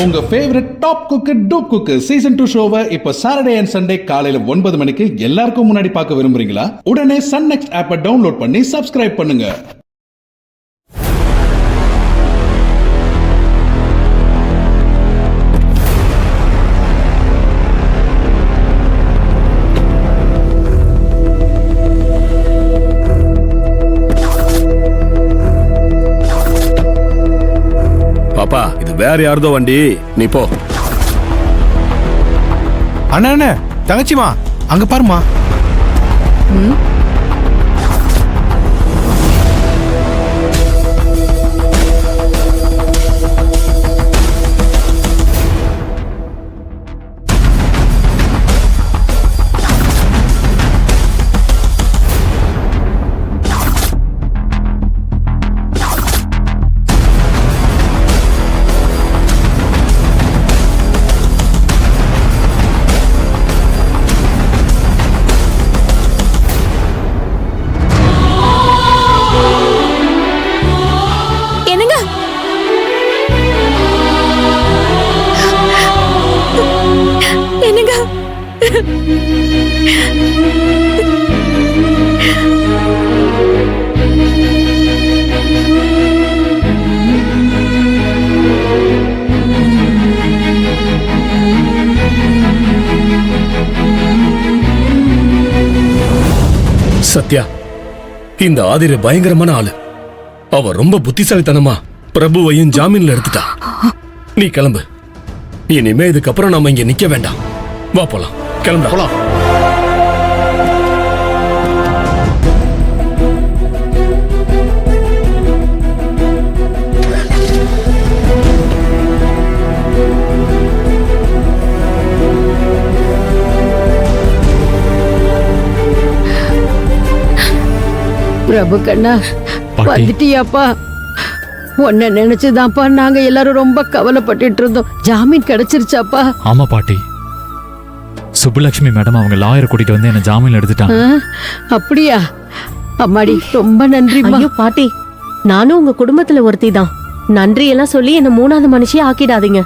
உங்க favourite top cook dupe cook season 2 ஷோவை இப்ப சாட்டர்டே அண்ட் சண்டே காலையில 9 மணிக்கு எல்லாருக்கும் முன்னாடி பார்க்க விரும்புறீங்களா? உடனே சன் நெக்ஸ்ட் ஆப்பை டவுன்லோட் பண்ணி சப்ஸ்கிரைப் பண்ணுங்க. பாப்பா, இது வேற யாரதோ வண்டி, நீ போ. அண்ணா அண்ணா, தங்கச்சிமா அங்க பாருமா. சத்யா, இந்த ஆதிர பயங்கரமான ஆளு. அவ ரொம்ப புத்திசாலித்தனமா பிரபுவையும் ஜாமீன்ல எடுத்துட்டா. நீ கிளம்பு. இனிமே இதுக்கப்புறம் நாம இங்க நிக்க வேண்டாம். வா போலாம், கிளம்பு போலாம். பிரபு கண்ணா, வந்துட்டியாப்பா? உன்னை நினைச்சுதான்ப்பா நாங்க எல்லாரும் ரொம்ப கவலைப்பட்டுட்டு இருந்தோம். ஜாமீன் கிடைச்சிருச்சாப்பா? ஆமா பாட்டி, சுப்புலட்சுமி மேடம் அவங்க லாயரை கூட்டிட்டு வந்து என்ன ஜாமீன் எடுத்துட்டாங்க. அப்படியா? அம்மாடி, ரொம்ப நன்றி. ஐயோ பாட்டி, நானும் உங்க குடும்பத்துல ஒருத்தி தான். நன்றி எல்லாம் சொல்லி என்ன மூணாவது மனுஷியா ஆக்கிடாதீங்க.